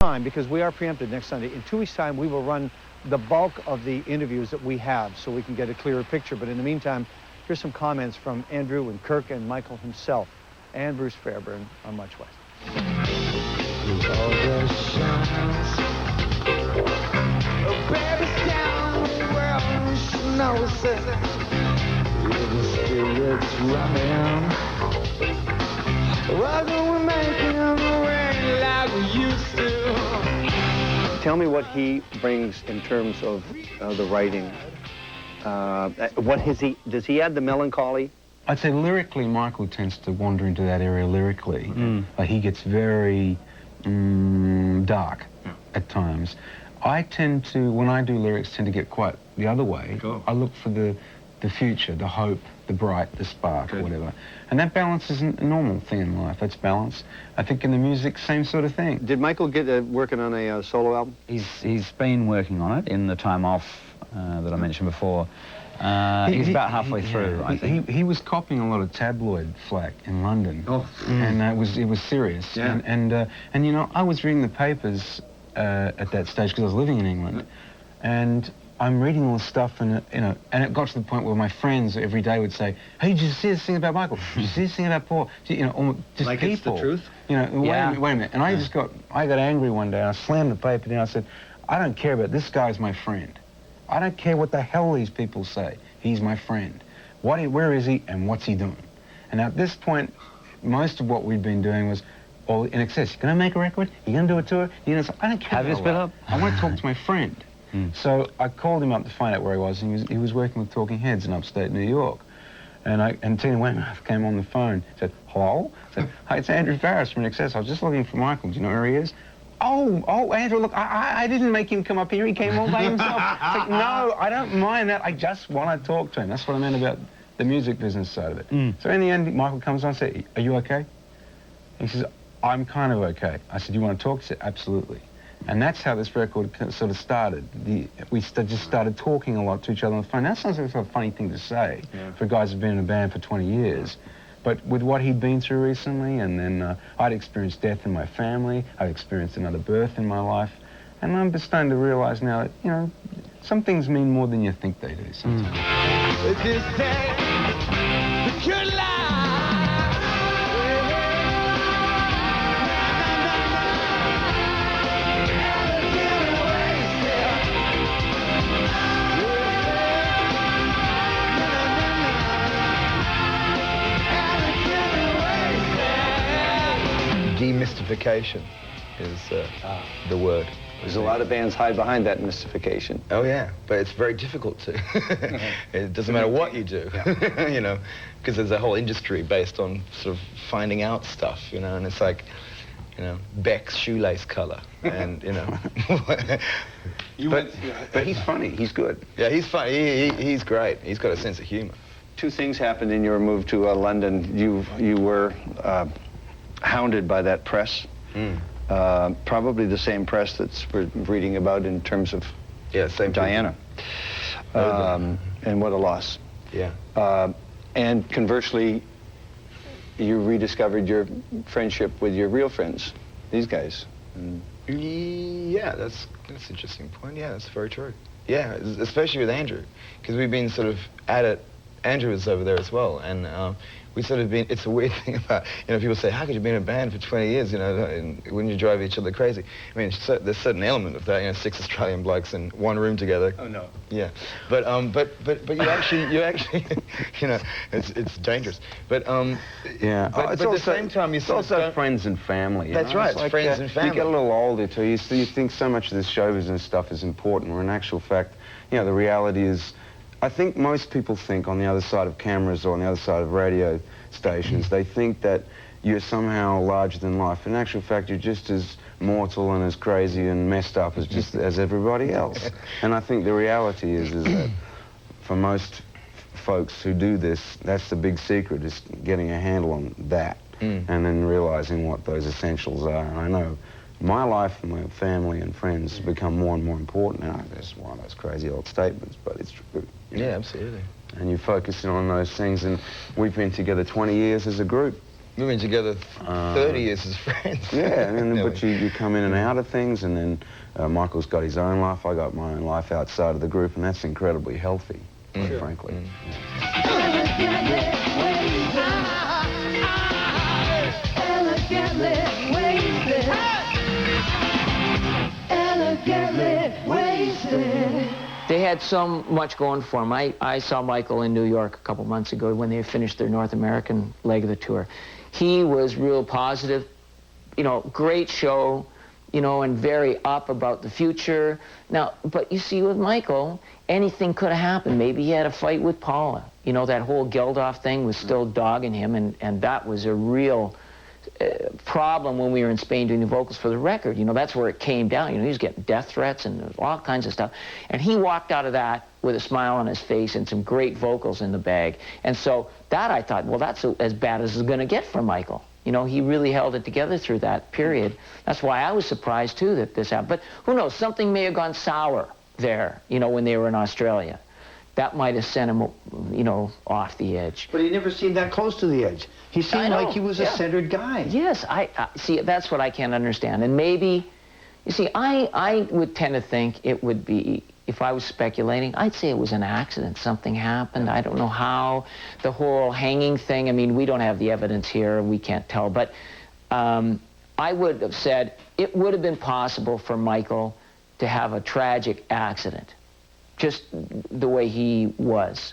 time, because we are preempted next Sunday, in 2 weeks' time, we will run the bulk of the interviews that we have so we can get a clearer picture. But in the meantime, here's some comments from Andrew and Kirk and Michael himself and Bruce Fairbairn on Much West. Tell me what he brings in terms of the writing. Does he add the melancholy? I'd say lyrically, Michael tends to wander into that area lyrically. Like he gets very dark at times. I tend to, when I do lyrics, tend to get quite the other way. Cool. I look for the future, the hope, the bright, the spark, or whatever. And that balance isn't a normal thing in life. That's balance. I think in the music, same sort of thing. Did Michael get working on a solo album? He's been working on it in the time off that I mentioned before. He's about halfway through, I think. He was copying a lot of tabloid flack in London. Oh. And it was serious. Yeah. And you know, I was reading the papers at that stage because I was living in England. And I'm reading all this stuff, and you know, and it got to the point where my friends every day would say, "Hey, did you see this thing about Michael? Did you see this thing about Paul?" You know, just like people. It's the truth. You know, wait a minute. And I got angry one day. I slammed the paper down. I said, "I don't care about this guy's my friend. I don't care what the hell these people say. He's my friend. Where is he, and what's he doing?" And at this point, most of what we'd been doing was, "Oh, inxs, you gonna make a record? You gonna do a tour? You know, I don't care. Have you split up? I want to talk to my friend." So I called him up to find out where he was, and he was working with Talking Heads in upstate New York. And Tina Weymouth came on the phone, said, "Hello?" I said, "Hi, it's Andrew Farris from inxs. I was just looking for Michael. Do you know where he is?" Oh, Andrew, look, I didn't make him come up here. He came all by himself." It's like, no, I don't mind that. I just want to talk to him. That's what I meant about the music business side of it. So in the end, Michael comes on and says, "Are you okay?" He says, "I'm kind of okay." I said, "You want to talk?" He said, "Absolutely." And that's how this record sort of started. We just started talking a lot to each other on the phone. That sounds like a funny thing to say for guys who've been in a band for 20 years. But with what he'd been through recently, and then I'd experienced death in my family, I'd experienced another birth in my life, and I'm just starting to realize now that, you know, some things mean more than you think they do sometimes. Demystification is the word. There's a lot of bands hide behind that mystification. Oh yeah, but it's very difficult to. It doesn't matter what you do, you know, because there's a whole industry based on sort of finding out stuff, you know, and it's like, you know, Beck's shoelace color, and you know. But he's funny. He's good. Yeah, he's funny. He's great. He's got a sense of humor. Two things happened in your move to London. You were hounded by that press. Probably the same press that's we're reading about in terms of same Diana. And what a loss. Yeah. And conversely, you rediscovered your friendship with your real friends, these guys. Yeah, that's an interesting point. Yeah, that's very true. Yeah, especially with Andrew, because we've been sort of at it. Andrew was over there as well, and we sort of been, it's a weird thing about, you know, people say, how could you be in a band for 20 years, you know, and wouldn't you drive each other crazy? I mean, there's a certain element of that, you know, 6 Australian blokes in one room together. Oh, no. Yeah, but you actually, you know, it's dangerous. But, yeah, but it's at also, the same time, you it's also friends and family. That's right, it's friends and family. You get a little older, too. You think so much of this show business stuff is important, where in actual fact, you know, the reality is, I think most people think on the other side of cameras or on the other side of radio stations, they think that you're somehow larger than life. In actual fact, you're just as mortal and as crazy and messed up as everybody else. And I think the reality is that for most folks who do this, that's the big secret, is getting a handle on that and then realizing what those essentials are. And I know my life and my family and friends become more and more important now. It's one of those crazy old statements, but it's true. Yeah, absolutely. And you focus in on those things, and we've been together 20 years as a group. We've been together 30 years as friends. Yeah, but you come in and out of things, and then Michael's got his own life, I got my own life outside of the group, and that's incredibly healthy, quite frankly. They had so much going for them. I saw Michael in New York a couple months ago when they finished their North American leg of the tour. He was real positive, you know, great show, you know, and very up about the future. Now, but you see with Michael, anything could have happened. Maybe he had a fight with Paula. You know, that whole Geldof thing was still dogging him, and that was a real problem when we were in Spain doing the vocals for the record. You know, that's where it came down. You know, he was getting death threats and all kinds of stuff. And he walked out of that with a smile on his face and some great vocals in the bag. And so that I thought, well, that's as bad as it's going to get for Michael. You know, he really held it together through that period. That's why I was surprised, too, that this happened. But who knows, something may have gone sour there, you know, when they were in Australia. That might have sent him, you know, off the edge. But he never seemed that close to the edge. He seemed like he was a centered guy. Yes, I see, that's what I can't understand. And maybe, you see, I would tend to think it would be, if I was speculating, I'd say it was an accident. Something happened. I don't know how. The whole hanging thing, I mean, we don't have the evidence here. We can't tell. But I would have said it would have been possible for Michael to have a tragic accident, just the way he was.